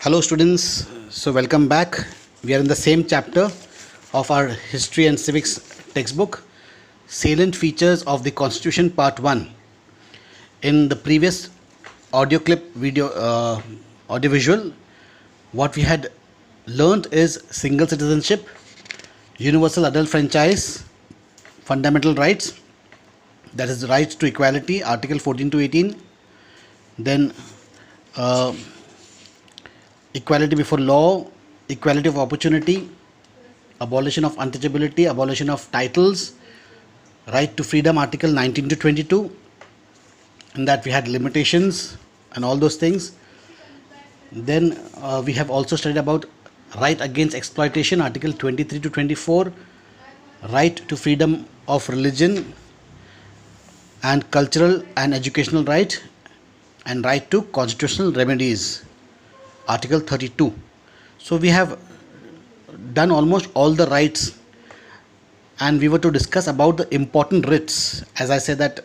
Hello students, so welcome back. We are in the same chapter of our history and civics textbook, Salient Features of the Constitution Part 1. In the previous audio clip audiovisual, what we had learned is single citizenship, universal adult franchise, fundamental rights, that is the rights to equality, Article 14 to 18, then equality before law, equality of opportunity, abolition of untouchability, abolition of titles, right to freedom, Article 19 to 22, and that we had limitations and all those things. Then we have also studied about right against exploitation, Article 23 to 24, right to freedom of religion and cultural and educational right, and right to constitutional remedies, Article 32. So we have done almost all the rights, and we were to discuss about the important writs. As I said that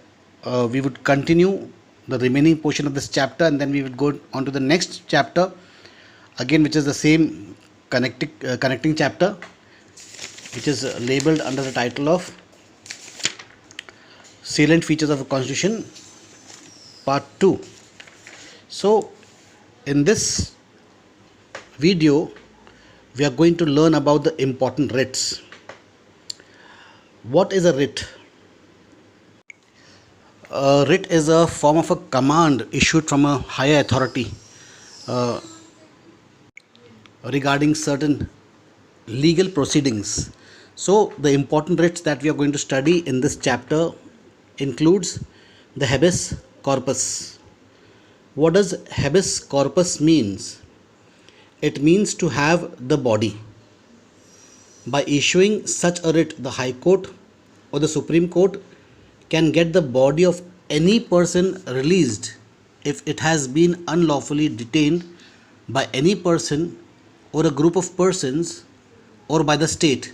we would continue the remaining portion of this chapter, and then we would go on to the next chapter again, which is the same connecting chapter, which is labeled under the title of Salient Features of the Constitution Part 2. So in this video we are going to learn about the important writs. What is a writ? A writ is a form of a command issued from a higher authority regarding certain legal proceedings. So the important writs that we are going to study in this chapter includes the habeas corpus. What does habeas corpus means? It means to have the body. By issuing such a writ, the High Court or the Supreme Court can get the body of any person released if it has been unlawfully detained by any person or a group of persons or by the state.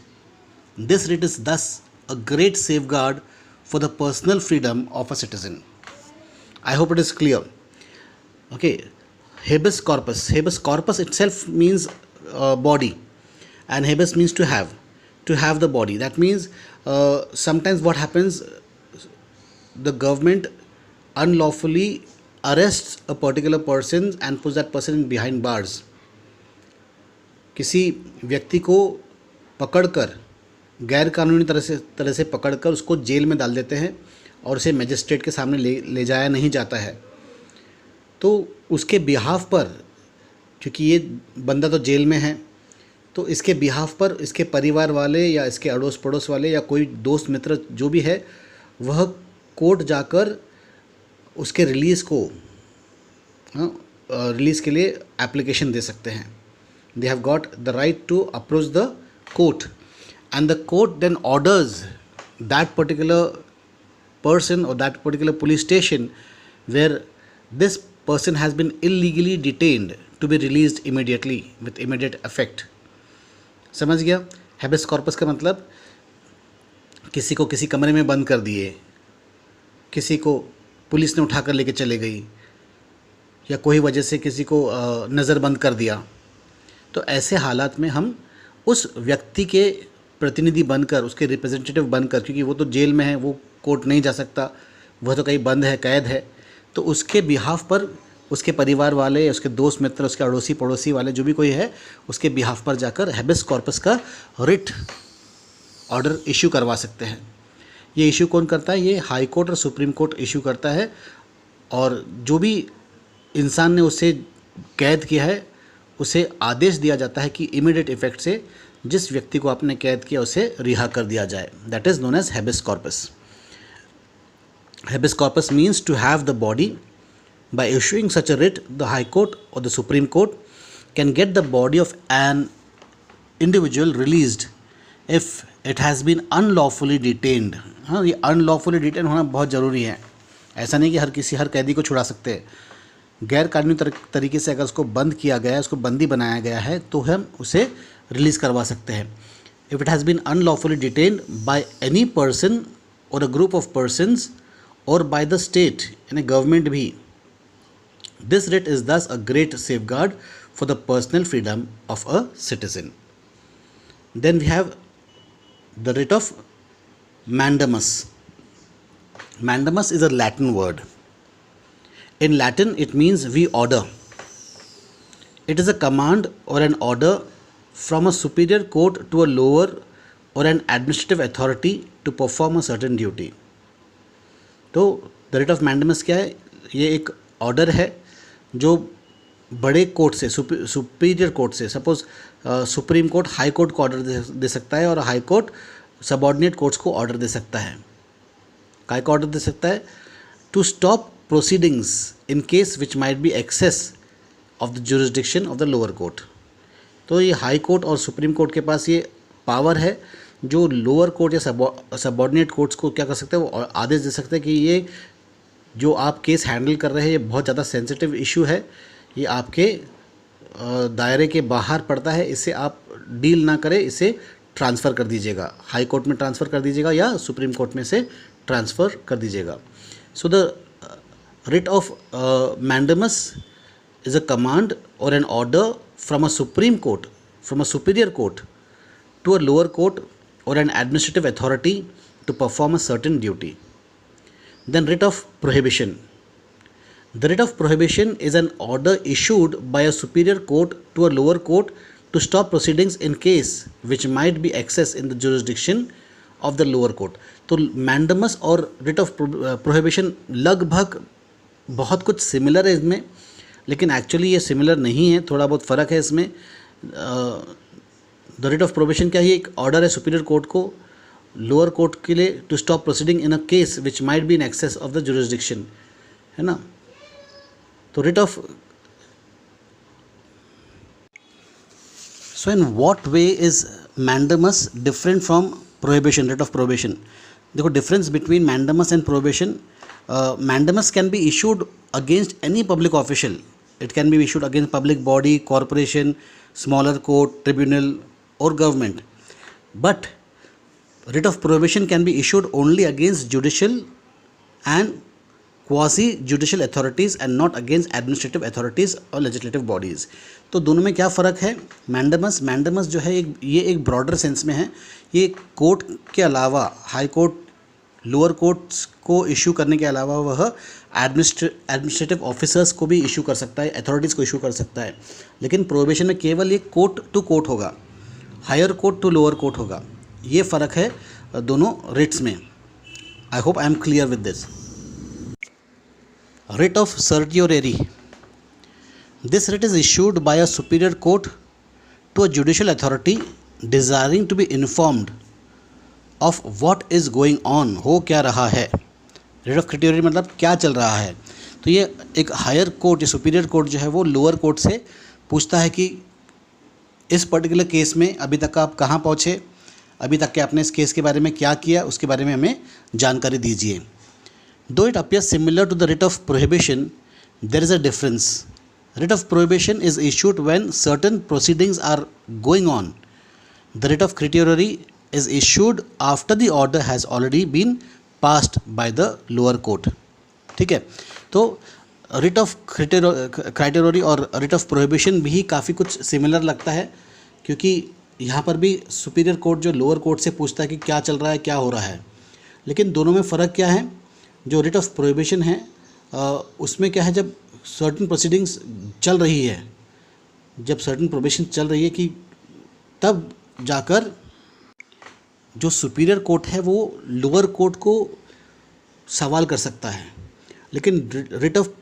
This writ is thus a great safeguard for the personal freedom of a citizen. I hope it is clear. Okay. Habeas corpus. Habeas corpus itself means body, and habeas means to have the body. That means sometimes what happens, the government unlawfully arrests a particular person and puts that person behind bars. किसी व्यक्ति को पकड़कर गैर कानूनी तरह से पकड़कर उसको जेल में डाल देते हैं और उसे मजिस्ट्रेट के सामने ले जाया नहीं जाता है, तो उसके बिहाफ पर, क्योंकि ये बंदा तो जेल में है, तो इसके बिहाफ पर इसके परिवार वाले या इसके अड़ोस पड़ोस वाले या कोई दोस्त मित्र जो भी है, वह कोर्ट जाकर उसके रिलीज़ के लिए एप्लीकेशन दे सकते हैं. They have got the right to approach the court, and the court then orders that particular person or that particular police station where this person has been illegally detained to be released immediately with immediate effect. समझ गया? हैबेस corpus का मतलब किसी को किसी कमरे में बंद कर दिए, किसी को पुलिस ने उठाकर लेके चले गई, या कोई वजह से किसी को नज़रबंद कर दिया, तो ऐसे हालात में हम उस व्यक्ति के प्रतिनिधि बनकर, उसके रिप्रेजेंटेटिव बनकर, क्योंकि वो तो जेल में है, वो कोर्ट नहीं जा सकता, वह तो कहीं बंद है, कैद है, तो उसके बिहाफ पर उसके परिवार वाले, उसके दोस्त मित्र, उसके अड़ोसी पड़ोसी वाले जो भी कोई है, उसके बिहाफ पर जाकर हैबेस कॉर्पस का रिट ऑर्डर इशू करवा सकते हैं. ये इशू कौन करता है? ये हाई कोर्ट और सुप्रीम कोर्ट इशू करता है, और जो भी इंसान ने उसे कैद किया है उसे आदेश दिया जाता है कि इमीडिएट इफेक्ट से जिस व्यक्ति को आपने कैद किया उसे रिहा कर दिया जाए. That is known as habeas corpus. Habeas corpus means to have the body. By issuing such a writ, the High Court or the Supreme Court can get the body of an individual released if it has been unlawfully detained. हाँ, ये unlawfully detained होना बहुत ज़रूरी है. ऐसा नहीं कि हर कैदी को छुड़ा सकते हैं. गैर कानूनी तरीके से अगर उसको बंद किया गया है, उसको बंदी बनाया गया है, तो हम उसे रिलीज़ करवा सकते हैं. If it has been unlawfully detained by any person or a group of persons और by the state, यानी गवर्नमेंट भी, This writ is thus a great safeguard for the personal freedom of a citizen. Then we have the writ of mandamus. Mandamus is a Latin word. In Latin, it means we order. It is a command or an order from a superior court to a lower or an administrative authority to perform a certain duty. तो the writ of mandamus क्या है? ये एक order है जो बड़े court से, superior court से, suppose supreme court high court को ऑर्डर दे सकता है और हाई कोर्ट सबऑर्डिनेट कोर्ट्स को ऑर्डर दे सकता है. काय को ऑर्डर दे सकता है? To stop proceedings in case which might be excess of the jurisdiction of the lower court. तो ये हाई कोर्ट और सुप्रीम कोर्ट के पास ये पावर है जो लोअर कोर्ट या सबऑर्डिनेट कोर्ट्स को क्या कर सकते हैं, वो आदेश दे सकते हैं कि ये जो आप केस हैंडल कर रहे हैं ये बहुत ज़्यादा सेंसिटिव इशू है, ये आपके दायरे के बाहर पड़ता है, इससे आप डील ना करें, इसे ट्रांसफ़र कर दीजिएगा, हाई कोर्ट में ट्रांसफ़र कर दीजिएगा या सुप्रीम कोर्ट में से ट्रांसफ़र कर दीजिएगा. So the writ of mandamus is a command or an order from a supreme court, from a superior court to a lower court or an administrative authority to perform a certain duty. Then writ of prohibition. The writ of prohibition is an order issued by a superior court to a lower court to stop proceedings in case which might be accessed in the jurisdiction of the lower court. तो mandamus और writ of prohibition लगभग बहुत कुछ similar है इसमें, लेकिन actually ये similar नहीं है, थोड़ा बहुत फ़र्क है इसमें. द रिट ऑफ प्रोहिबिशन क्या है? एक ऑर्डर है सुपीरियर कोर्ट को लोअर कोर्ट के लिए to stop proceeding in a case which might be in excess of the jurisdiction, है ना. तो writ of, so in what way is mandamus different from prohibition, writ of prohibition? देखो difference between mandamus and prohibition. Mandamus can be issued against any public official. It can be issued against public body, corporation, smaller court, tribunal or government. But writ of prohibition can be issued only against judicial and quasi-judicial authorities and not against administrative authorities or legislative bodies. तो दोनों में क्या फ़र्क है? Mandamus जो है ये एक ब्रॉडर सेंस में है. ये कोर्ट के अलावा हाई कोर्ट, लोअर कोर्ट्स को इशू करने के अलावा वह एडमिनिस्ट्रेटिव ऑफिसर्स को भी इशू कर सकता है, अथॉरिटीज़ को इशू कर सकता है. लेकिन प्रोहिबिशन में केवल ये कोर्ट टू कोर्ट होगा, higher court to lower court होगा. ये फ़र्क है दोनों रिट्स में. I hope I am clear with this. Writ of certiorari. This writ is issued by a superior court to a judicial authority desiring to be informed of what is going on, हो क्या रहा है. Writ of क्रिटियोरी मतलब क्या चल रहा है. तो ये एक हायर कोर्ट या सुपीरियर कोर्ट जो है वो लोअर कोर्ट से पूछता है कि इस पर्टिकुलर केस में अभी तक आप कहाँ पहुँचे, अभी तक के आपने इस केस के बारे में क्या किया, उसके बारे में हमें जानकारी दीजिए. Though it appears similar to the writ of prohibition, there is a difference. Writ of prohibition is issued when certain proceedings are going on. The writ of certiorari is issued after the order has already been passed by the lower court. ठीक है. तो writ of क्राइटेरोरी और writ of prohibition भी काफ़ी कुछ similar लगता है, क्योंकि यहाँ पर भी सुपीरियर कोर्ट जो लोअर कोर्ट से पूछता है कि क्या चल रहा है, क्या हो रहा है. लेकिन दोनों में फ़र्क क्या है? जो रिट ऑफ प्रोहिबिशन है उसमें क्या है, जब सर्टन प्रोसीडिंग्स चल रही है, जब सर्टन प्रोहिबिशन चल रही है कि तब जाकर जो सुपीरियर कोर्ट है वो लोअर कोर्ट को सवाल कर सकता है. लेकिन रिट ऑफ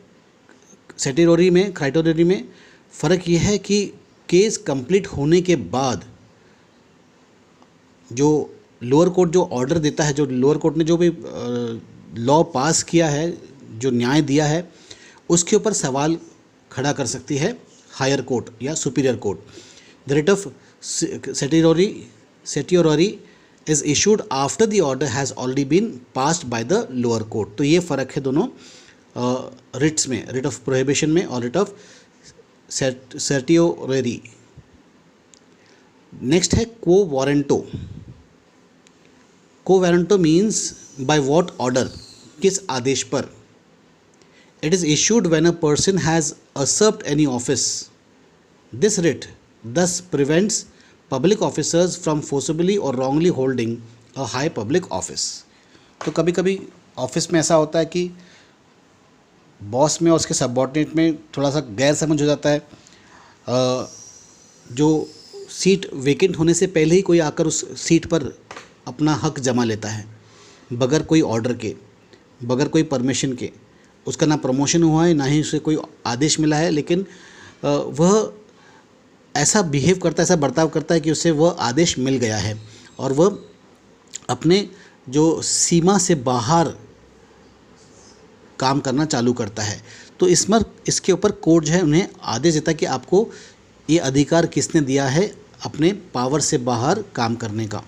सेटिरोरी में, क्राइटेरोरी में फ़र्क ये है कि केस कंप्लीट होने के बाद जो लोअर कोर्ट जो ऑर्डर देता है, जो लोअर कोर्ट ने जो भी लॉ पास किया है, जो न्याय दिया है, उसके ऊपर सवाल खड़ा कर सकती है हायर कोर्ट या superior court. The writ of certiorari is issued after the order has already been passed by the lower court. तो ये फ़र्क है दोनों रिट्स में, रिट ऑफ प्रोहिबिशन में और रिट ऑफ सर्टियोरेरी. नेक्स्ट है को वारंटो. को warranto means by what order, किस आदेश पर. It is issued when a person has usurped any office This writ thus prevents public officers from forcibly or wrongly holding a high public office. तो कभी कभी office में ऐसा होता है कि बॉस में और उसके सबऑर्डिनेट में थोड़ा सा गैर समझ हो जाता है। जो सीट वेकेंट होने से पहले ही कोई आकर उस सीट पर अपना हक जमा लेता है बगैर कोई ऑर्डर के, बगैर कोई परमिशन के। उसका ना प्रमोशन हुआ है, ना ही उसे कोई आदेश मिला है, लेकिन वह ऐसा बिहेव करता है, ऐसा बर्ताव करता है कि उसे वह आदेश मिल गया है और वह अपने जो सीमा से बाहर काम करना चालू करता है। तो इसके ऊपर कोर्ट जो है उन्हें आदेश देता है कि आपको ये अधिकार किसने दिया है अपने पावर से बाहर काम करने का।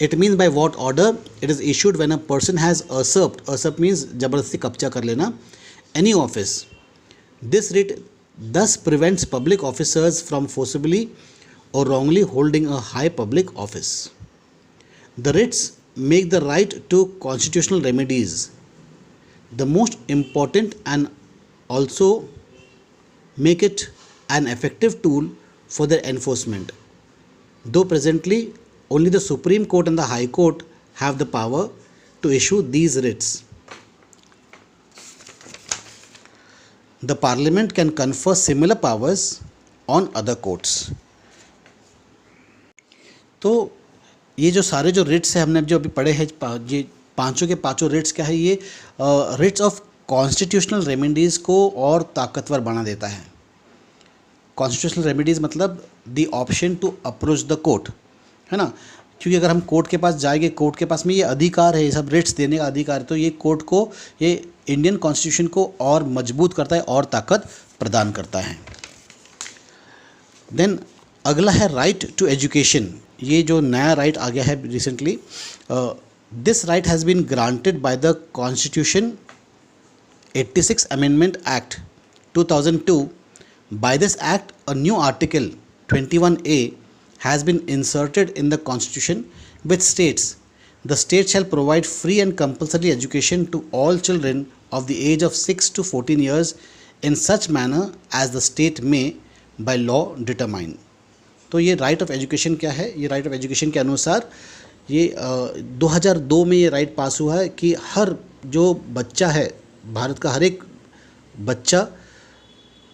It means by what order it is issued when a person has usurped means ज़बरदस्ती कब्जा कर लेना any office. This writ thus prevents public officers from forcibly or wrongly holding a high public office. The writs make the right to constitutional remedies the most important and also make it an effective tool for their enforcement. Though presently only the Supreme Court and the High Court have the power to issue these writs. The Parliament can confer similar powers on other courts. तो ये जो सारे जो Ritz हैं हमने जो अभी पढ़े हैं, ये पांचों के पांचों रिट्स क्या है, ये रिट्स ऑफ कॉन्स्टिट्यूशनल रेमेडीज़ को और ताकतवर बना देता है। कॉन्स्टिट्यूशनल रेमेडीज़ मतलब the option to approach the court, है ना। क्योंकि अगर हम कोर्ट के पास जाएंगे, कोर्ट के पास में ये अधिकार है, ये सब रिट्स देने का अधिकार है, तो ये कोर्ट को, ये इंडियन कॉन्स्टिट्यूशन को और मजबूत करता है और ताकत प्रदान करता है। देन अगला है राइट टू एजुकेशन। ये जो नया राइट आ गया है recently, this right has been granted by the constitution 86 amendment act 2002. By this act, a new article 21A has been inserted in the Constitution, which states, the state shall provide free and compulsory education to all children of the age of 6 to 14 years in such manner as the state may by law determine. तो ये right of education क्या है? ये right of education के अनुसार ये 2002 में ये राइट पास हुआ है कि हर जो बच्चा है, भारत का हर एक बच्चा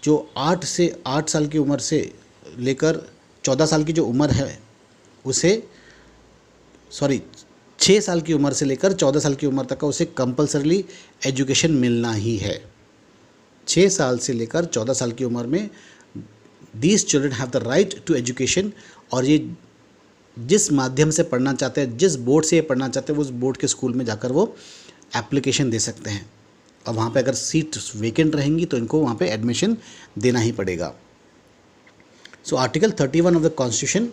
जो 8 साल की उम्र से लेकर 14 साल की जो उम्र है उसे 6 साल की उम्र से लेकर 14 साल की उम्र तक का उसे कंपल्सरीली एजुकेशन मिलना ही है। 6 साल से लेकर 14 साल की उम्र में these children have the right to education. और ये जिस माध्यम से पढ़ना चाहते हैं, जिस बोर्ड से ये पढ़ना चाहते हैं, वो उस बोर्ड के स्कूल में जाकर वो एप्लीकेशन दे सकते हैं। और वहाँ पे अगर सीट वेकेंट रहेंगी तो इनको वहाँ पे एडमिशन देना ही पड़ेगा। So article 31 of the constitution,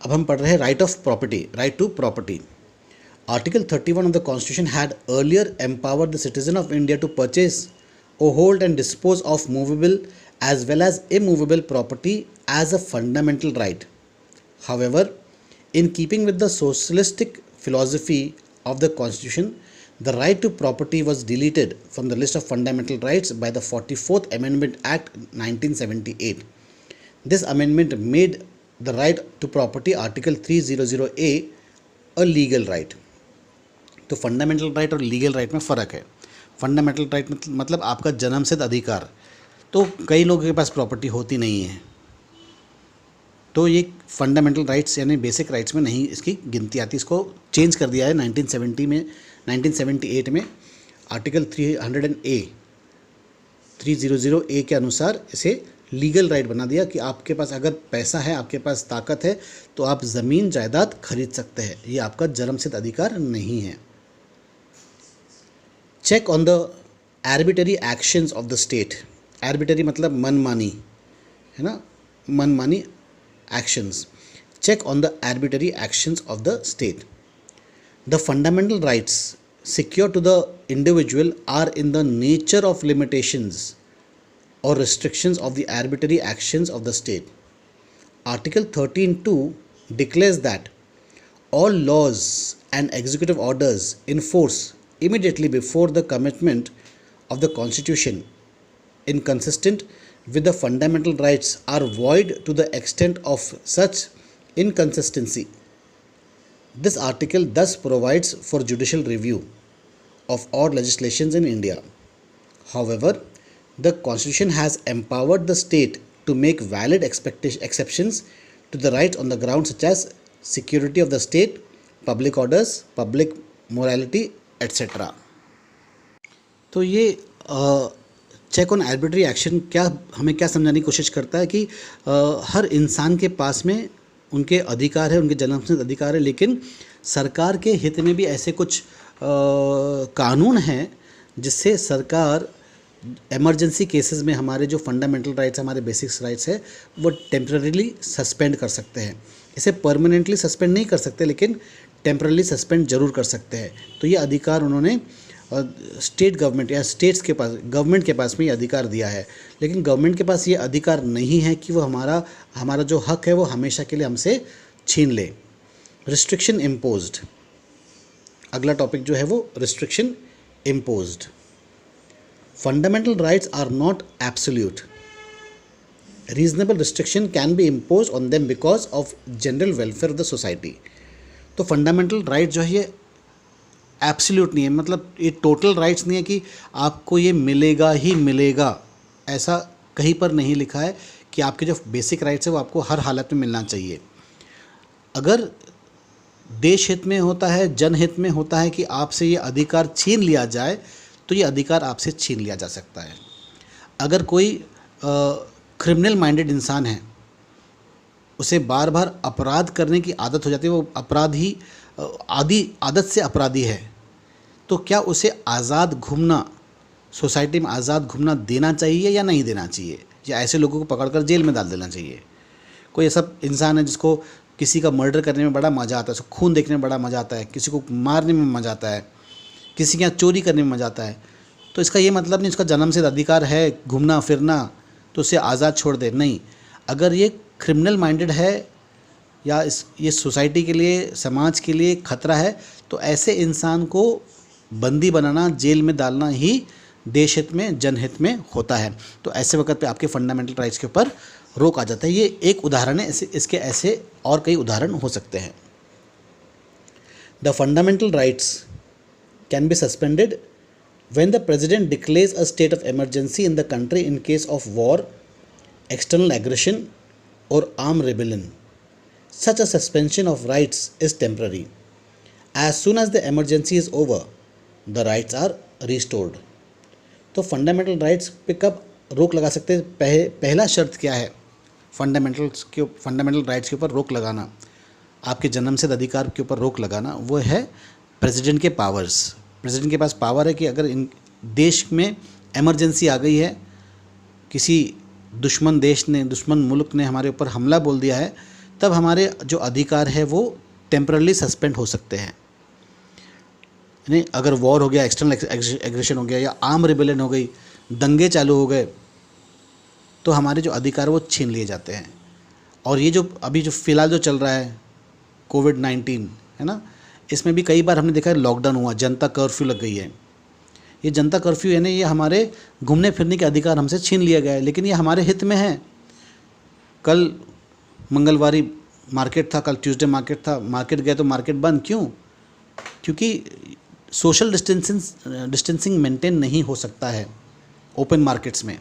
अब हम पढ़ रहे हैं right of property, right to property. Article 31 of the constitution had earlier empowered the citizen of India to purchase or hold and dispose of movable as well as immovable property as a fundamental right. However, in keeping with the socialistic philosophy of the Constitution, the right to property was deleted from the list of fundamental rights by the 44th Amendment Act 1978. This amendment made the right to property Article 300A a legal right. तो fundamental right और legal right में फ़र्क है। Fundamental right मतलब आपका जन्मसिद्ध अधिकार, तो कई लोगों के पास प्रॉपर्टी होती नहीं है, तो ये फंडामेंटल राइट्स यानी बेसिक राइट्स में नहीं इसकी गिनती आती। इसको चेंज कर दिया है 1978 में आर्टिकल 300A के अनुसार इसे लीगल राइट बना दिया कि आपके पास अगर पैसा है, आपके पास ताकत है, तो आप ज़मीन जायदाद खरीद सकते हैं। ये आपका जन्मसिद्ध अधिकार नहीं है। Check on the arbitrary actions of the state. Arbitrary मतलब मनमानी, है ना, मनमानी actions. Check on the arbitrary actions of the state. The fundamental rights secure to the individual are in the nature of limitations or restrictions of the arbitrary actions of the state. Article 13(2) declares that all laws and executive orders in force immediately before the commitment of the Constitution inconsistent with the fundamental rights are void to the extent of such inconsistency. This article thus provides for judicial review of all legislations in India. However, the Constitution has empowered the state to make valid exceptions to the rights on the grounds such as security of the state, public orders, public morality, etc. तो ये check on arbitrary action क्या हमें क्या समझाने की कोशिश करता है कि हर इंसान के पास में उनके अधिकार है, उनके जन्मसिद्ध अधिकार है, लेकिन सरकार के हित में भी ऐसे कुछ कानून हैं जिससे सरकार इमरजेंसी केसेस में हमारे जो फंडामेंटल राइट्स, हमारे बेसिक्स राइट्स है, वो टेम्पररीली सस्पेंड कर सकते हैं। इसे परमानेंटली सस्पेंड नहीं कर सकते, लेकिन टेम्पररी सस्पेंड जरूर कर सकते हैं। तो ये अधिकार उन्होंने स्टेट गवर्नमेंट या स्टेट्स के पास, गवर्नमेंट के पास में ये अधिकार दिया है। लेकिन गवर्नमेंट के पास ये अधिकार नहीं है कि वो हमारा जो हक है वो हमेशा के लिए हमसे छीन ले। रिस्ट्रिक्शन इम्पोज्ड, अगला टॉपिक जो है वो restriction imposed. Fundamental rights are not absolute. Reasonable restriction can be impose on them because of general welfare of the society. तो फंडामेंटल राइट जो है ये एब्सोल्यूट नहीं है, मतलब ये टोटल राइट्स नहीं है कि आपको ये मिलेगा ही मिलेगा, ऐसा कहीं पर नहीं लिखा है कि आपके जो बेसिक राइट्स है वो आपको हर हालत में मिलना चाहिए। अगर देश हित में होता है, जनहित में होता है कि आपसे ये अधिकार छीन लिया जाए, तो ये अधिकार आपसे छीन लिया जा सकता है। अगर कोई क्रिमिनल माइंडेड इंसान है, उसे बार बार अपराध करने की आदत हो जाती है, वो अपराधी आदत से अपराधी है, तो क्या उसे आज़ाद घूमना, सोसाइटी में आज़ाद घूमना देना चाहिए या नहीं देना चाहिए, या ऐसे लोगों को पकड़कर जेल में डाल देना चाहिए? कोई ऐसा इंसान है जिसको किसी का मर्डर करने में बड़ा मज़ा आता है, उसको खून देखने में बड़ा मज़ा आता है, किसी को मारने में मज़ा आता है, किसी के यहाँ चोरी करने में मज़ा आता है, तो इसका ये मतलब नहीं उसका जन्म से अधिकार है घूमना फिरना तो उसे आज़ाद छोड़ दे, नहीं। अगर ये क्रिमिनल माइंडेड है या ये सोसाइटी के लिए, समाज के लिए खतरा है, तो ऐसे इंसान को बंदी बनाना, जेल में डालना ही देश हित में, जनहित में होता है। तो ऐसे वक्त पे आपके फंडामेंटल राइट्स के ऊपर रोक आ जाता है। ये एक उदाहरण है, इसके ऐसे और कई उदाहरण हो सकते हैं। The fundamental rights can be suspended when the president declares a state of emergency in the country in case of war, external aggression or armed rebellion. Such a suspension of rights is temporary. As soon as the emergency is over, the rights are restored. तो fundamental rights पे कब रोक लगा सकते हैं? पहला शर्त क्या है फंडामेंटल राइट्स के ऊपर रोक लगाना, आपके जन्मसिद्ध अधिकार के ऊपर रोक लगाना, वो है प्रेसिडेंट के पावर्स। प्रेसिडेंट के पास पावर है कि अगर इन देश में इमरजेंसी आ गई है, किसी दुश्मन देश ने, दुश्मन मुल्क ने हमारे ऊपर हमला बोल दिया है, तब हमारे जो अधिकार है वो टेम्परली सस्पेंड हो सकते हैं। यानी अगर वॉर हो गया, एक्सटर्नल एग्रेशन हो गया, या आर्म रिबेलियन हो गई, दंगे चालू हो गए, तो हमारे जो अधिकार वो छीन लिए जाते हैं। और ये जो अभी जो फ़िलहाल जो चल रहा है कोविड-19 है ना, इसमें भी कई बार हमने देखा है लॉकडाउन हुआ, जनता कर्फ्यू लग गई है। ये जनता कर्फ्यू है ना, ये हमारे घूमने फिरने के अधिकार हमसे छीन लिया गया है, लेकिन ये हमारे हित में है। कल मंगलवारी मार्केट था, कल ट्यूसडे मार्केट था, मार्केट गए तो मार्केट बंद, क्यों? क्योंकि सोशल डिस्टेंसिंग मेंटेन नहीं हो सकता है ओपन मार्केट्स में।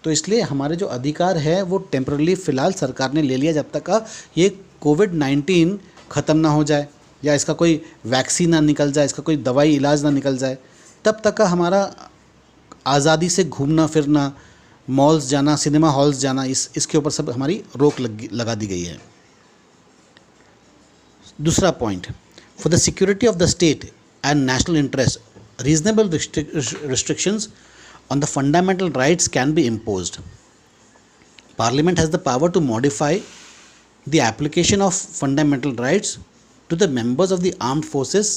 तो इसलिए हमारे जो अधिकार है वो टेम्परली फ़िलहाल सरकार ने ले लिया, जब तक का ये कोविड-19 ख़त्म ना हो जाए या इसका कोई वैक्सीन ना निकल जाए, इसका कोई दवाई इलाज ना निकल जाए, तब तक का हमारा आज़ादी से घूमना फिरना, मॉल्स जाना, सिनेमा हॉल्स जाना, इसके ऊपर सब हमारी रोक लगा दी गई है। दूसरा point, for the security of the state and national interest, reasonable restrictions on the fundamental rights can be imposed. Parliament has the power to modify the application of fundamental rights to the members of the armed forces,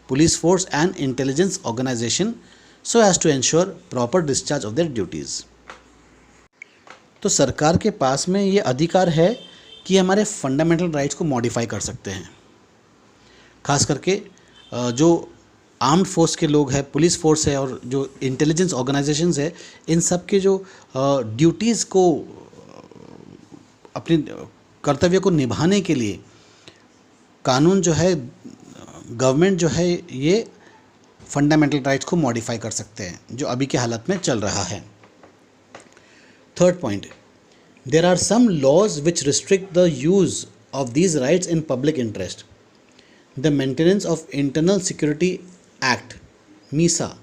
police force and intelligence organization so as to ensure proper discharge of their duties. तो सरकार के पास में ये अधिकार है कि हमारे fundamental rights को मॉडिफाई कर सकते हैं। खास करके जो आर्म्ड फोर्स के लोग हैं, पुलिस फोर्स है और जो इंटेलिजेंस ऑर्गेनाइजेशंस है, इन सब के जो ड्यूटीज़ को अपने कर्तव्य को निभाने के लिए कानून जो है, गवर्नमेंट जो है, ये फंडामेंटल राइट्स को मॉडिफाई कर सकते हैं, जो अभी के हालत में चल रहा है। Third point, there are some laws which restrict the use of these rights in public interest. The maintenance of internal security act, MISA,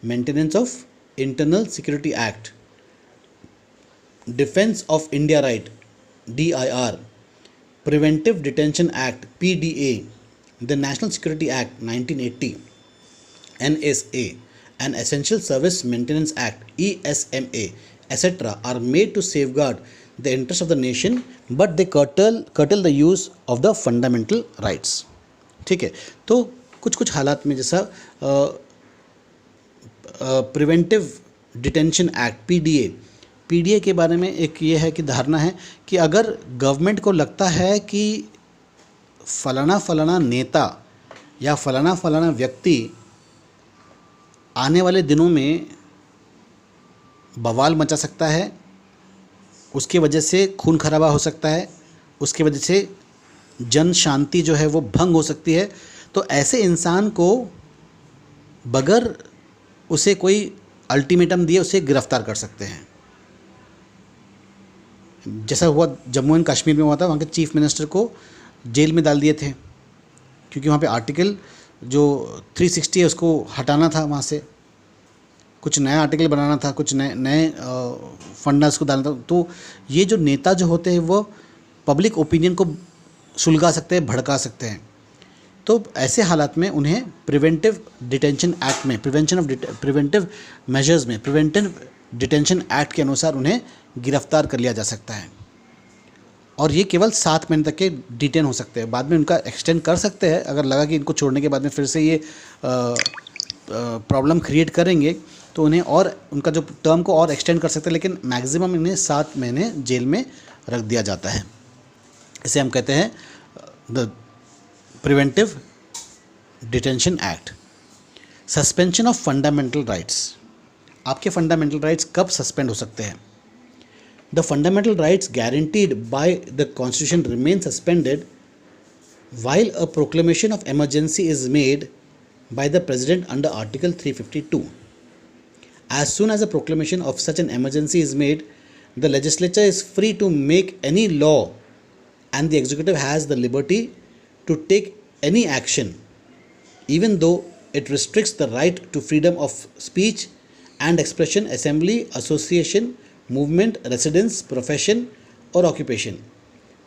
maintenance of internal security act, defence of India right, DIR, preventive detention act, PDA, the national security act 1980, NSA, and Essential Service Maintenance Act, ESMA, etc. are made to safeguard the interests of the nation, but they curtail the use of the fundamental rights. ठीक है, तो कुछ हालात में जैसा preventive detention act, PDA के बारे में एक ये है कि धारणा है कि अगर गवर्नमेंट को लगता है कि फलाना नेता या फलाना व्यक्ति आने वाले दिनों में बवाल मचा सकता है, उसकी वजह से खून खराबा हो सकता है, उसकी वजह से जन शांति जो है वो भंग हो सकती है, तो ऐसे इंसान को बगैर उसे कोई अल्टीमेटम दिए उसे गिरफ्तार कर सकते हैं। जैसा हुआ जम्मू एंड कश्मीर में हुआ था, वहाँ के चीफ मिनिस्टर को जेल में डाल दिए थे क्योंकि वहाँ पे आर्टिकल जो 360 है उसको हटाना था, वहाँ से कुछ नया आर्टिकल बनाना था, कुछ नए फंडास को डालना था। तो ये जो नेता जो होते हैं वो पब्लिक ओपिनियन को सुलगा सकते हैं, भड़का सकते हैं। तो ऐसे हालात में उन्हें प्रिवेंटिव डिटेंशन एक्ट में, प्रिवेंटिव मेजर्स में, प्रिवेंटिव डिटेंशन एक्ट के अनुसार उन्हें गिरफ्तार कर लिया जा सकता है और ये केवल 7 महीने तक के डिटेन हो सकते हैं। बाद में उनका एक्सटेंड कर सकते हैं, अगर लगा कि इनको छोड़ने के बाद में फिर से ये प्रॉब्लम क्रिएट करेंगे तो उन्हें और उनका जो टर्म को और एक्सटेंड कर सकते हैं, लेकिन मैक्सिमम इन्हें 7 महीने जेल में रख दिया जाता है। इसे हम कहते हैं the preventive detention act. Suspension of fundamental rights, आपके फंडामेंटल राइट्स कब सस्पेंड हो सकते हैं? The fundamental rights guaranteed by the Constitution remain suspended while a proclamation of emergency is made by the President under Article 352. As soon as a proclamation of such an emergency is made, the legislature is free to make any law and the executive has the liberty to take any action, even though it restricts the right to freedom of speech and expression, assembly, association, movement, residence, profession or occupation.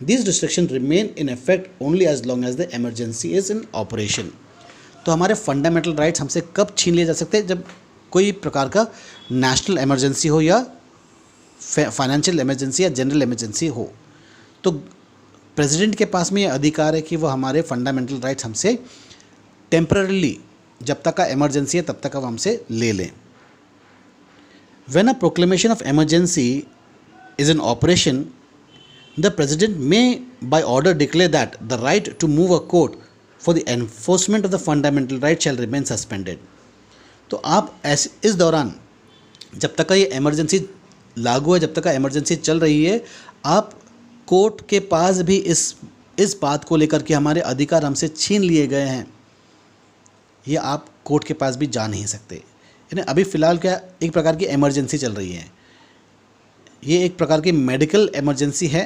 These restrictions remain in effect only as long as the emergency is in operation. तो हमारे fundamental rights हमसे कब छीन लिए जा सकते हैं? जब कोई प्रकार का नेशनल इमरजेंसी हो या फाइनेंशियल इमरजेंसी या जनरल इमरजेंसी हो, तो प्रेसिडेंट के पास में ये अधिकार है कि वो हमारे फंडामेंटल राइट्स हमसे टेम्पररीली, जब तक का इमरजेंसी है तब तक वो हमसे ले लें। When a proclamation of emergency is in operation, the President may by order declare that the right to move a court for the enforcement of the fundamental right shall remain suspended. तो आप इस दौरान जब तक का ये emergency लागू है, जब तक का इमरजेंसी चल रही है, आप कोर्ट के पास भी इस बात को लेकर के हमारे अधिकार हमसे छीन लिए गए हैं, ये आप कोर्ट के पास भी जा नहीं सकते। यानी अभी फ़िलहाल क्या एक प्रकार की इमरजेंसी चल रही है, ये एक प्रकार की मेडिकल इमरजेंसी है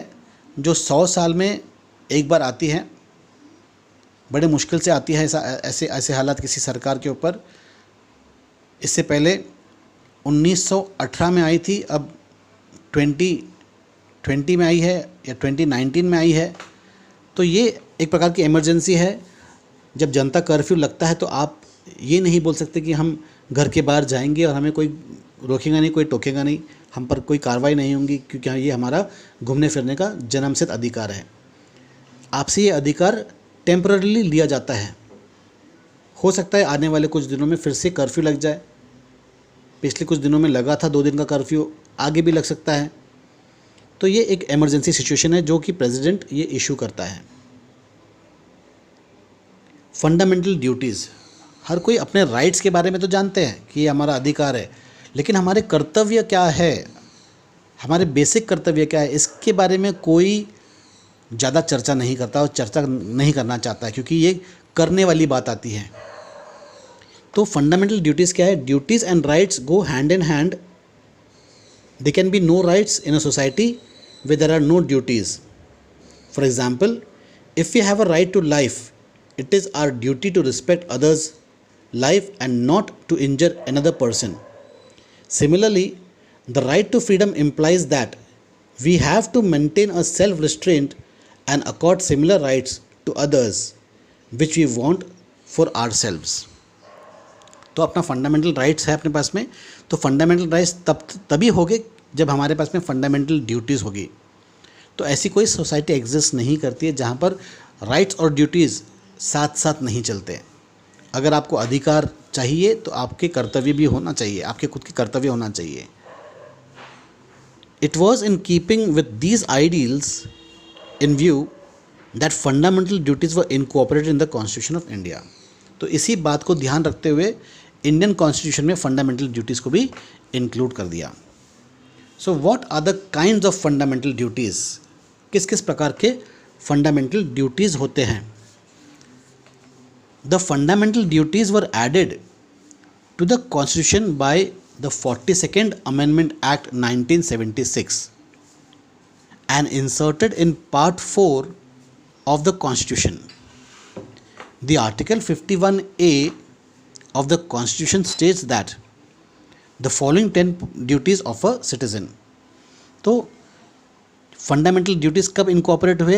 जो 100 साल में एक बार आती है, बड़े मुश्किल से आती है ऐसे हालात किसी सरकार के ऊपर। इससे पहले 1918 में आई थी, अब 2020 में आई है या 2019 में आई है। तो ये एक प्रकार की इमरजेंसी है। जब जनता कर्फ्यू लगता है तो आप ये नहीं बोल सकते कि हम घर के बाहर जाएंगे और हमें कोई रोकेगा नहीं, कोई टोकेगा नहीं, हम पर कोई कार्रवाई नहीं होगी, क्योंकि ये हमारा घूमने फिरने का जन्मसिद्ध अधिकार है। आपसे ये अधिकार टेम्पररीली लिया जाता है। हो सकता है आने वाले कुछ दिनों में फिर से कर्फ्यू लग जाए। पिछले कुछ दिनों में लगा था 2 दिन का कर्फ्यू, आगे भी लग सकता है। तो ये एक इमरजेंसी सिचुएशन है जो कि प्रेसिडेंट ये इशू करता है। फंडामेंटल ड्यूटीज़, हर कोई अपने राइट्स के बारे में तो जानते हैं कि ये हमारा अधिकार है, लेकिन हमारे कर्तव्य क्या है, हमारे बेसिक कर्तव्य क्या है, इसके बारे में कोई ज़्यादा चर्चा नहीं करता और चर्चा नहीं करना चाहता है, क्योंकि ये करने वाली बात आती है। तो फंडामेंटल ड्यूटीज़ क्या है? Duties and rights go hand in hand. There can be no rights in a society where there are no duties. For example, if we have a right to life, it is our duty to respect others' life and not to injure another person. Similarly, the right to freedom implies that we have to maintain a self-restraint and accord similar rights to others which we want for ourselves. तो अपना fundamental rights है अपने पास में, तो fundamental rights तभी होंगे जब हमारे पास में फंडामेंटल ड्यूटीज़ होगी। तो ऐसी कोई सोसाइटी एग्जिस्ट नहीं करती है जहाँ पर राइट्स और ड्यूटीज़ साथ साथ नहीं चलते। अगर आपको अधिकार चाहिए तो आपके कर्तव्य भी होना चाहिए, आपके खुद के कर्तव्य होना चाहिए। It was in keeping with these ideals in view that fundamental duties were incorporated in the constitution of India. तो इसी बात को ध्यान रखते हुए इंडियन कॉन्स्टिट्यूशन में फंडामेंटल ड्यूटीज़ को भी इंक्लूड कर दिया। So what are the kinds of fundamental duties? किस किस प्रकार के फंडामेंटल ड्यूटीज़ होते हैं? The fundamental duties were added to the constitution by the 42nd amendment act 1976 and inserted in part 4 of the constitution. The Article 51A of the Constitution states that the following 10 duties of a citizen. तो fundamental duties कब incorporate हुए?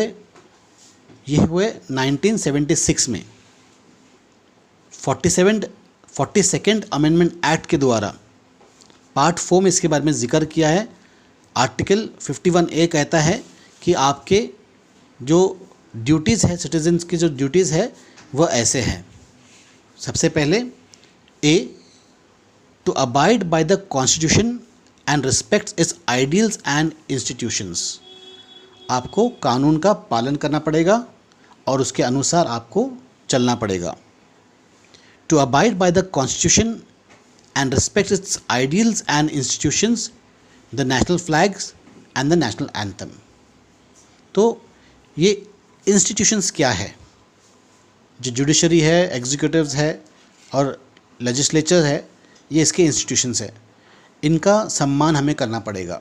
ये हुए 1976 में 42nd amendment act के द्वारा। Part 4 में इसके बारे में जिक्र किया है। आर्टिकल 51A कहता है कि आपके जो ड्यूटीज़ है, सिटीजन्स की जो ड्यूटीज़ है वह ऐसे है। सबसे पहले A, to abide by the constitution and respect its ideals and institutions. आपको कानून का पालन करना पड़ेगा और उसके अनुसार आपको चलना पड़ेगा। To abide by the constitution and respect its ideals and institutions, the national flags and the national anthem. तो ये इंस्टीट्यूशंस क्या है? जो जुडिशरी है, एग्जीक्यूटिव्स है और लेजिस्लेचर है, ये इसके इंस्टीट्यूशंस है। इनका सम्मान हमें करना पड़ेगा।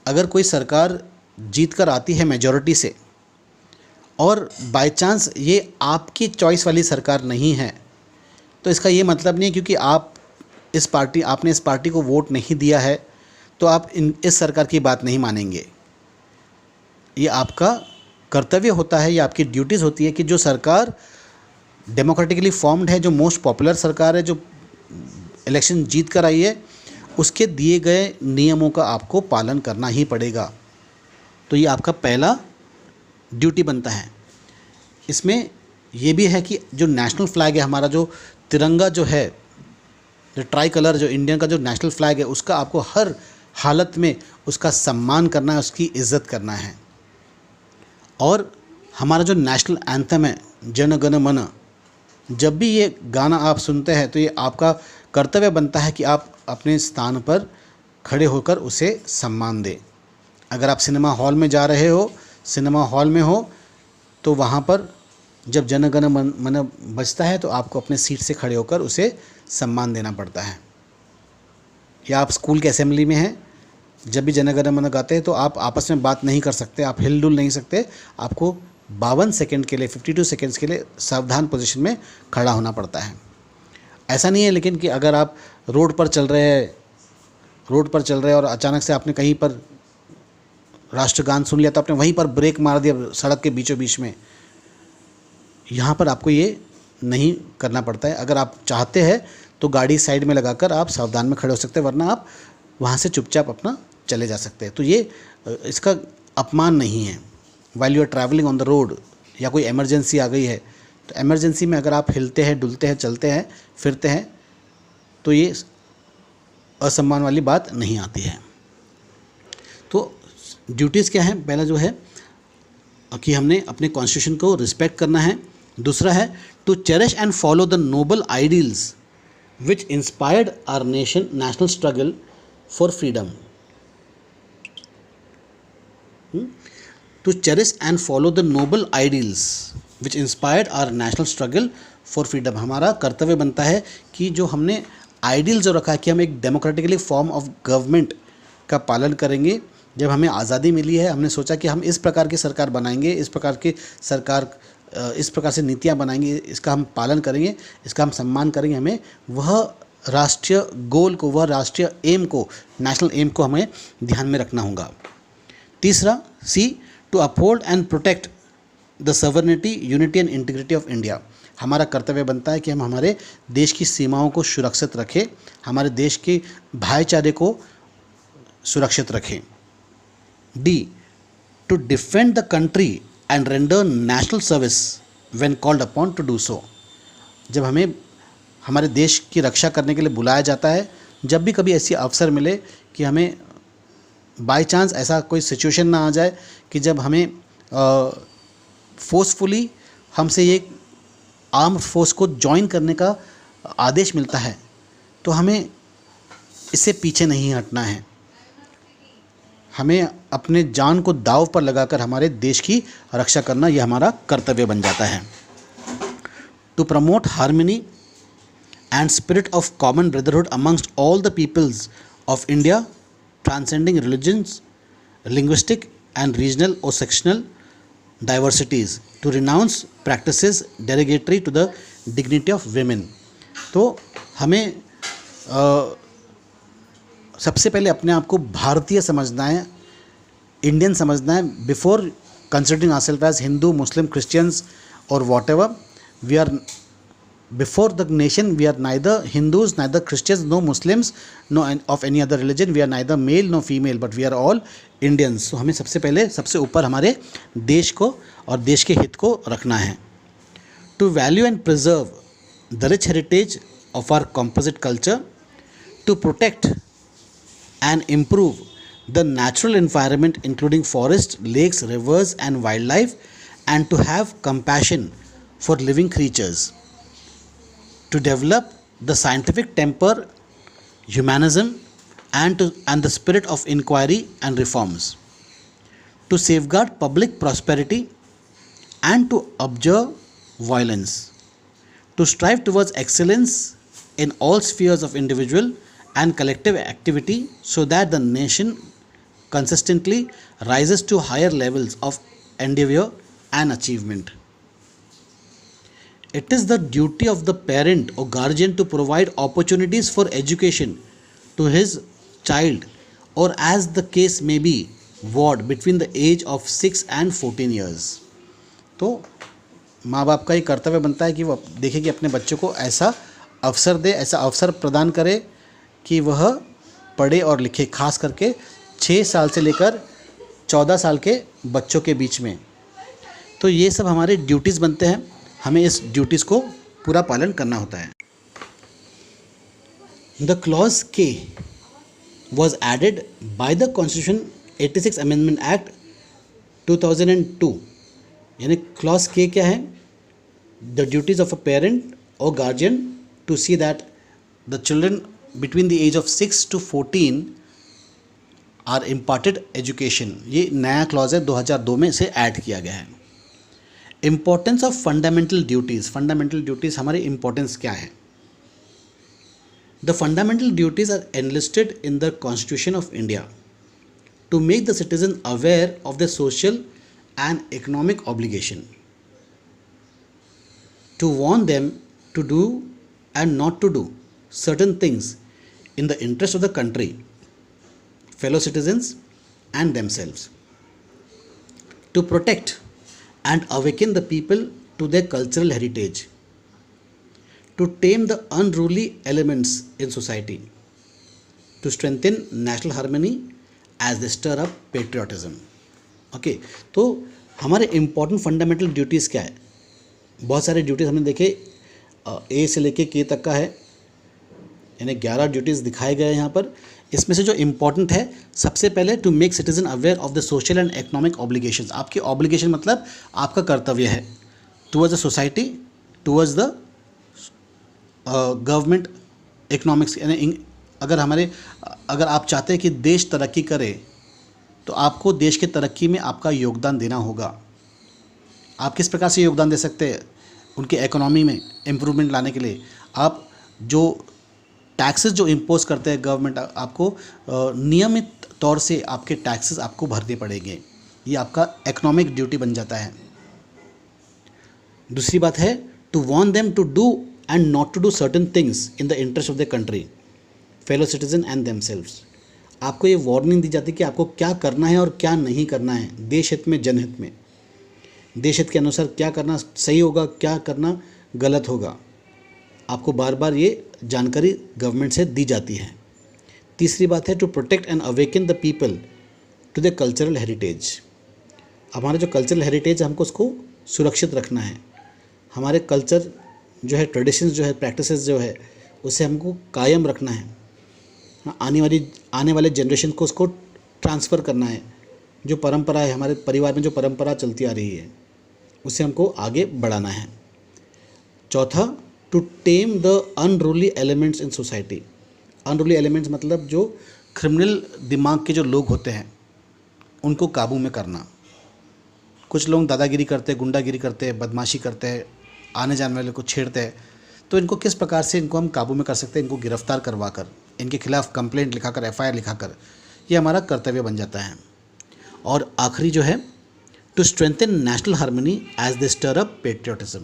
अगर कोई सरकार जीत कर आती है मेजॉरिटी से और बाय चांस ये आपकी चॉइस वाली सरकार नहीं है, तो इसका ये मतलब नहीं है क्योंकि आपने इस पार्टी को वोट नहीं दिया है तो आप इस सरकार की बात नहीं मानेंगे। ये आपका कर्तव्य होता है, ये आपकी ड्यूटीज़ होती है कि जो सरकार डेमोक्रेटिकली फॉर्म्ड है, जो मोस्ट पॉपुलर सरकार है, जो इलेक्शन जीत कर आई है, उसके दिए गए नियमों का आपको पालन करना ही पड़ेगा। तो ये आपका पहला ड्यूटी बनता है। इसमें ये भी है कि जो नेशनल फ्लैग है हमारा, जो तिरंगा जो है, जो ट्राई कलर जो इंडियन का जो नेशनल फ्लैग है, उसका आपको हर हालत में उसका सम्मान करना है, उसकी इज़्ज़त करना है। और हमारा जो नेशनल एंथम है जन गण मन, जब भी ये गाना आप सुनते हैं तो ये आपका कर्तव्य बनता है कि आप अपने स्थान पर खड़े होकर उसे सम्मान दें। अगर आप सिनेमा हॉल में जा रहे हो, सिनेमा हॉल में हो, तो वहाँ पर जब जन गण मन बजता है तो आपको अपने सीट से खड़े होकर उसे सम्मान देना पड़ता है। या आप स्कूल के असेंबली में हैं, जब भी जन गण मन गाते हैं तो आप आपस में बात नहीं कर सकते, आप हिलडुल नहीं सकते, आपको 52 सेकंड के लिए, 52 सेकंड्स के लिए सावधान पोजीशन में खड़ा होना पड़ता है। ऐसा नहीं है लेकिन कि अगर आप रोड पर चल रहे हैं और अचानक से आपने कहीं पर राष्ट्रगान सुन लिया तो आपने वहीं पर ब्रेक मार दिया सड़क के बीचों बीच में, यहाँ पर आपको ये नहीं करना पड़ता है। अगर आप चाहते हैं तो गाड़ी साइड में लगाकर आप सावधान में खड़े हो सकते हैं, वरना आप वहाँ से चुपचाप अपना चले जा सकते हैं। तो ये इसका अपमान नहीं है। While you are travelling on the road या कोई इमरजेंसी आ गई है तो इमरजेंसी में अगर आप हिलते हैं, डुलते हैं, चलते हैं, फिरते हैं तो ये असम्मान वाली बात नहीं आती है। तो ड्यूटीज़ क्या है? पहला जो है कि हमने अपने कॉन्स्टिट्यूशन को रिस्पेक्ट करना है, दूसरा है to cherish and follow the noble ideals which inspired our national struggle for freedom. To cherish and follow the noble ideals which inspired our national struggle for freedom. हमारा कर्तव्य बनता है कि जो हमने आइडियल जो रखा है कि हम एक डेमोक्रेटिकली फॉर्म ऑफ गवर्नमेंट का पालन करेंगे। जब हमें आज़ादी मिली है, हमने सोचा कि हम इस प्रकार की सरकार बनाएंगे, इस प्रकार से नीतियाँ बनाएंगे, इसका हम पालन करेंगे, इसका हम सम्मान करेंगे। हमें वह राष्ट्रीय गोल को, वह राष्ट्रीय एम को, नेशनल एम को हमें ध्यान में रखना होगा। तीसरा C, to uphold and protect the sovereignty, unity and integrity of India. हमारा कर्तव्य बनता है कि हम हमारे देश की सीमाओं को सुरक्षित रखें, हमारे देश के भाईचारे को सुरक्षित रखें। D, to defend the country and render national service when called upon to do so. जब हमें हमारे देश की रक्षा करने के लिए बुलाया जाता है, जब भी कभी ऐसी अवसर मिले कि हमें बाय चांस ऐसा कोई सिचुएशन ना आ जाए कि जब हमें फोर्सफुली हमसे ये आर्म फोर्स को ज्वाइन करने का आदेश मिलता है, तो हमें इससे पीछे नहीं हटना है। हमें अपने जान को दांव पर लगाकर हमारे देश की रक्षा करना, यह हमारा कर्तव्य बन जाता है। To promote harmony and spirit of common brotherhood amongst all the peoples of India, transcending religions, linguistic and regional और sectional diversities, to renounce practices derogatory to the dignity of women। तो हमें सबसे पहले अपने आप को भारतीय समझना है, इंडियन समझना है, before considering ourselves as Hindu, Muslim, Christians और whatever we are. Before the nation, we are neither Hindus, neither Christians, no Muslims, no of any other religion. We are neither male nor female, but we are all Indians. So हमें सबसे पहले, सबसे ऊपर हमारे देश को और देश के हित को रखना है। To value and preserve the rich heritage of our composite culture, to protect and improve the natural environment including forests, lakes, rivers and wildlife, and to have compassion for living creatures, to develop the scientific temper, humanism and the spirit of inquiry and reforms, to safeguard public prosperity and to observe violence, to strive towards excellence in all spheres of individual and collective activity so that the nation consistently rises to higher levels of endeavor and achievement. It is the duty of the parent or guardian to provide opportunities for education to his child, or as the case may be, ward between the age of 6 and 14 years। तो माँ बाप का ये कर्तव्य बनता है कि वो देखे कि अपने बच्चों को ऐसा अवसर दे, ऐसा अवसर प्रदान करे कि वह पढ़े और लिखे, खास करके 6 साल से लेकर 14 साल के बच्चों के बीच में। तो ये सब हमारे ड्यूटीज़ बनते हैं, हमें इस ड्यूटीज़ को पूरा पालन करना होता है। The clause K was added by the constitution 86 amendment act 2002। यानी क्लॉज के क्या है? The duties of a parent और guardian to see that the children between the age of 6 to 14 are imparted education. ये नया clause है, 2002 में इसे add किया गया है। Importance of fundamental duties. Fundamental duties हमारी इम्पोर्टेंस क्या है? The fundamental duties are enlisted in the constitution of India to make the citizen aware of the social and economic obligation, to warn them to do and not to do certain things in the interest of the country, fellow citizens and themselves, to protect and awaken the people to their cultural heritage, to tame the unruly elements in society, to strengthen national harmony as they stir up patriotism। Okay, तो हमारे important fundamental duties क्या है? बहुत सारे duties हमने देखे, ए से लेके के तक का है, यानी 11 ड्यूटीज़ दिखाए गए हैं यहाँ पर। इसमें से जो इम्पॉर्टेंट है, सबसे पहले to make citizen aware of the social and economic obligations. आपके ऑब्लिगेशन मतलब आपका कर्तव्य है, towards the society, towards the government economics. यानी अगर आप चाहते हैं कि देश तरक्की करे तो आपको देश के तरक्की में आपका योगदान देना होगा। आप किस प्रकार से योगदान दे सकते हैं उनके इकोनॉमी में इम्प्रूवमेंट लाने के लिए? आप जो टैक्सेस जो इम्पोज करते हैं गवर्नमेंट, आपको नियमित तौर से आपके टैक्सेस आपको भरने पड़ेंगे। ये आपका इकोनॉमिक ड्यूटी बन जाता है। दूसरी बात है to warn them to do and not to do certain things in the interest of the country, fellow citizen and themselves. आपको ये वार्निंग दी जाती है कि आपको क्या करना है और क्या नहीं करना है देश हित में, जनहित में। देश हित के अनुसार क्या करना सही होगा, क्या करना गलत होगा, आपको बार बार ये जानकारी गवर्नमेंट से दी जाती है। तीसरी बात है to protect and awaken the people to the cultural heritage. हमारा जो कल्चरल हेरिटेज है हमको उसको सुरक्षित रखना है। हमारे कल्चर जो है, ट्रेडिशंस जो है, प्रैक्टिसेस जो है, उसे हमको कायम रखना है। आने वाले जनरेशन को उसको ट्रांसफ़र करना है। जो परंपरा है, हमारे परिवार में जो परंपरा चलती आ रही है, उसे हमको आगे बढ़ाना है। चौथा, to tame the unruly elements in society. Unruly elements मतलब जो क्रिमिनल दिमाग के जो लोग होते हैं उनको काबू में करना। कुछ लोग दादागिरी करते हैं, गुंडागिरी करते हैं, बदमाशी करते हैं, आने जाने वाले को छेड़ते हैं। तो इनको किस प्रकार से इनको हम काबू में कर सकते हैं? इनको गिरफ्तार करवा कर, इनके खिलाफ कंप्लेंट लिखाकर, एफआईआर लिखाकर, ये हमारा कर्तव्य बन जाता है। और आखिरी जो है to strengthen national harmony as they stir up patriotism.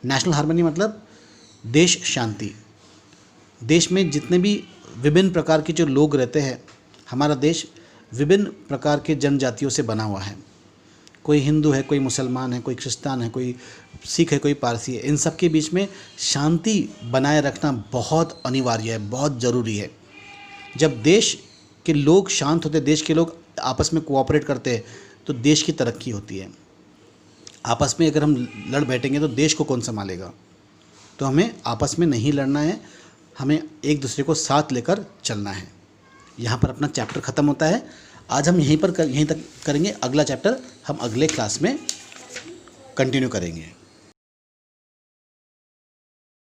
National harmony मतलब देश शांति। देश में जितने भी विभिन्न प्रकार के जो लोग रहते हैं, हमारा देश विभिन्न प्रकार के जनजातियों से बना हुआ है। कोई हिंदू है, कोई मुसलमान है, कोई क्रिस्तान है, कोई सिख है, कोई पारसी है। इन सब के बीच में शांति बनाए रखना बहुत अनिवार्य है, बहुत ज़रूरी है। जब देश के लोग शांत होते, देश के लोग आपस में कोऑपरेट करते हैं, तो देश की तरक्की होती है। आपस में अगर हम लड़ बैठेंगे तो देश को कौन संभालेगा? तो हमें आपस में नहीं लड़ना है, हमें एक दूसरे को साथ लेकर चलना है। यहाँ पर अपना चैप्टर ख़त्म होता है। आज हम यहीं तक करेंगे। अगला चैप्टर हम अगले क्लास में कंटिन्यू करेंगे।